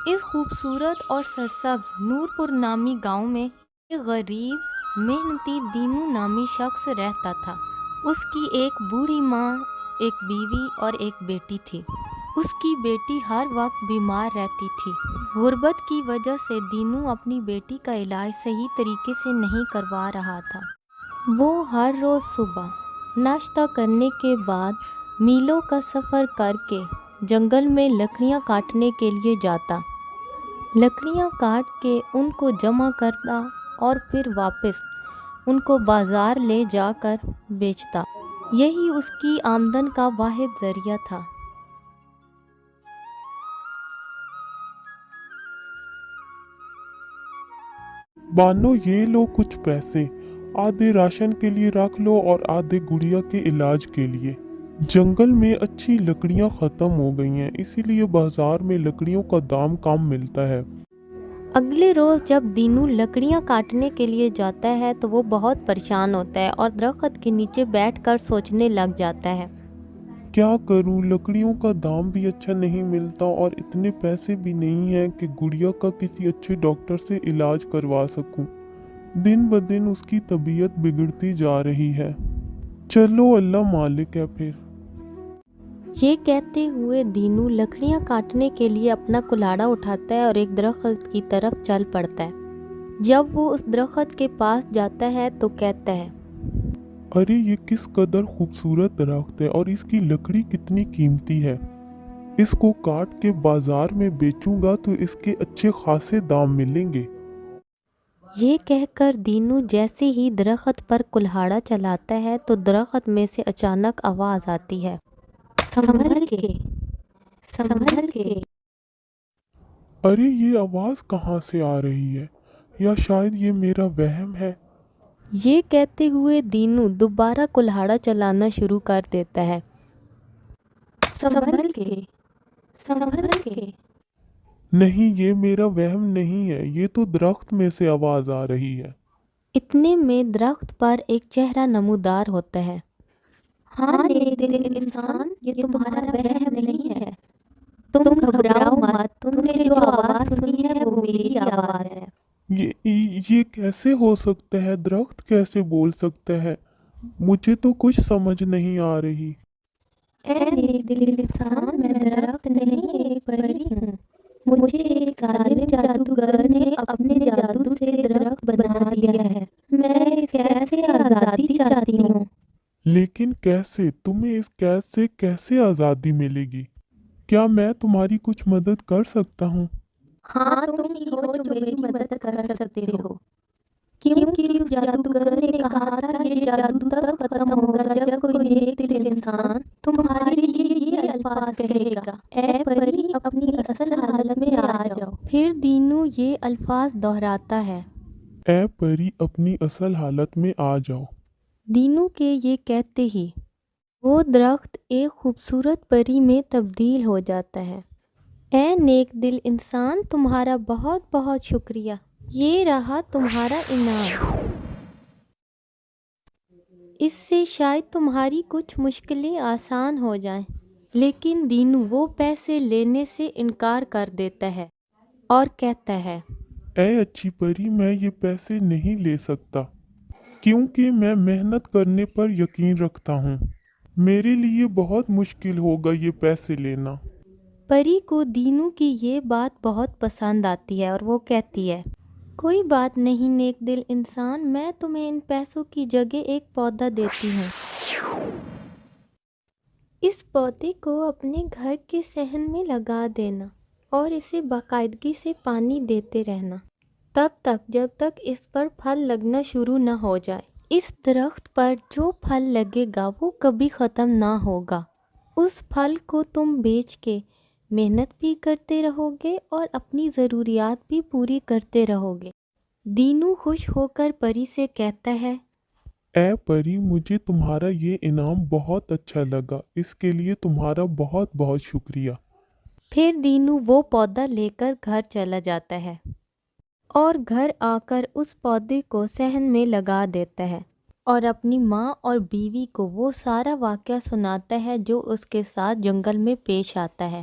اس خوبصورت اور سرسبز نورپور نامی گاؤں میں ایک غریب محنتی دینو نامی شخص رہتا تھا۔ اس کی ایک بوڑھی ماں، ایک بیوی اور ایک بیٹی تھی۔ اس کی بیٹی ہر وقت بیمار رہتی تھی۔ غربت کی وجہ سے دینو اپنی بیٹی کا علاج صحیح طریقے سے نہیں کروا رہا تھا۔ وہ ہر روز صبح ناشتہ کرنے کے بعد میلوں کا سفر کر کے جنگل میں لکڑیاں کاٹنے کے لیے جاتا۔ لکڑیاں کاٹ کے ان کو جمع کرتا اور پھر واپس ان کو بازار لے جا کر بیچتا۔ یہی اس کی آمدن کا واحد ذریعہ تھا۔ بانو، یہ لو کچھ پیسے، آدھے راشن کے لیے رکھ لو اور آدھے گڑیا کے علاج کے لیے۔ جنگل میں اچھی لکڑیاں ختم ہو گئی ہیں، اسی لیے بازار میں لکڑیوں کا دام کم ملتا ہے۔ اگلے روز جب دینو لکڑیاں کاٹنے کے لیے جاتا ہے تو وہ بہت پریشان ہوتا ہے اور درخت کے نیچے بیٹھ کر سوچنے لگ جاتا ہے۔ کیا کروں، لکڑیوں کا دام بھی اچھا نہیں ملتا اور اتنے پیسے بھی نہیں ہیں کہ گڑیا کا کسی اچھے ڈاکٹر سے علاج کروا سکوں۔ دن بدن اس کی طبیعت بگڑتی جا رہی ہے۔ چلو، اللہ مالک ہے پھر۔ یہ کہتے ہوئے دینو لکڑیاں کاٹنے کے لیے اپنا کلاڑا اٹھاتا ہے اور ایک درخت کی طرف چل پڑتا ہے۔ جب وہ اس درخت کے پاس جاتا ہے تو کہتا ہے، ارے یہ کس قدر خوبصورت درخت ہے اور اس کی لکڑی کتنی قیمتی ہے۔ اس کو کاٹ کے بازار میں بیچوں گا تو اس کے اچھے خاصے دام ملیں گے۔ یہ کہہ کر دینو جیسے ہی درخت پر کلہاڑا چلاتا ہے تو درخت میں سے اچانک آواز آتی ہے، سنبھل کے، سنبھل کے۔ ارے یہ آواز کہاں سے آ رہی ہے؟ یا شاید یہ میرا وہم ہے؟ یہ کہتے ہوئے دینو دوبارہ کلہاڑا چلانا شروع کر دیتا ہے، سنبھل کے، سنبھل کے۔ نہیں، یہ میرا وہم نہیں ہے، یہ تو درخت میں سے آواز آ رہی ہے۔ اتنے میں درخت پر ایک چہرہ نمودار ہوتا ہے۔ ہاں نیک دل انسان، یہ تمہارا وہم نہیں ہے۔ تم گھبراؤ مت، تم نے جو آواز سنی ہے وہ میری آواز ہے۔ یہ کیسے ہو سکتا ہے؟ درخت کیسے بول سکتا ہے؟ مجھے تو کچھ سمجھ نہیں آ رہی۔ اے نیک دل انسان، میں درخت نہیں ایک پری ہوں۔ مجھے ایک ظالم جادوگر نے اپنے جادو سے درخت بنا دیا ہے۔ میں اس قید سے آزادی چاہتی ہوں۔ لیکن کیسے؟ تمہیں اس قید سے کیسے آزادی ملے گی؟ کیا میں تمہاری کچھ مدد کر سکتا ہوں؟ ہاں تم ہی ہو جو میری مدد کر سکتے ہو، کیونکہ اس جادوگر نے کہا تھا یہ جادو تب ختم ہوگا جب کوئی نیک دل انسان تمہارے لیے یہ الفاظ کہے گا، اے پری اپنی اصل حالت میں آ جاؤ۔ پھر دینو یہ الفاظ دہراتا ہے، اے پری اپنی اصل حالت میں آ جاؤ۔ دینو کے یہ کہتے ہی وہ درخت ایک خوبصورت پری میں تبدیل ہو جاتا ہے۔ اے نیک دل انسان، تمہارا بہت بہت شکریہ، یہ رہا تمہارا انعام۔ اس سے شاید تمہاری کچھ مشکلیں آسان ہو جائیں۔ لیکن دینو وہ پیسے لینے سے انکار کر دیتا ہے اور کہتا ہے، اے اچھی پری، میں یہ پیسے نہیں لے سکتا، کیونکہ میں محنت کرنے پر یقین رکھتا ہوں۔ میرے لیے بہت مشکل ہوگا یہ پیسے لینا۔ پری کو دینو کی یہ بات بہت پسند آتی ہے اور وہ کہتی ہے، کوئی بات نہیں نیک دل انسان، میں تمہیں ان پیسوں کی جگہ ایک پودا دیتی ہوں۔ اس پودے کو اپنے گھر کے صحن میں لگا دینا اور اسے باقاعدگی سے پانی دیتے رہنا، تب تک جب تک اس پر پھل لگنا شروع نہ ہو جائے۔ اس درخت پر جو پھل لگے گا وہ کبھی ختم نہ ہوگا۔ اس پھل کو تم بیچ کے محنت بھی کرتے رہو گے اور اپنی ضروریات بھی پوری کرتے رہو گے۔ دینو خوش ہو کر پری سے کہتا ہے، اے پری، مجھے تمہارا یہ انعام بہت اچھا لگا، اس کے لیے تمہارا بہت بہت شکریہ۔ پھر دینو وہ پودا لے کر گھر چلا جاتا ہے اور گھر آ کر اس پودے کو صحن میں لگا دیتا ہے اور اپنی ماں اور بیوی کو وہ سارا واقعہ سناتا ہے جو اس کے ساتھ جنگل میں پیش آتا ہے۔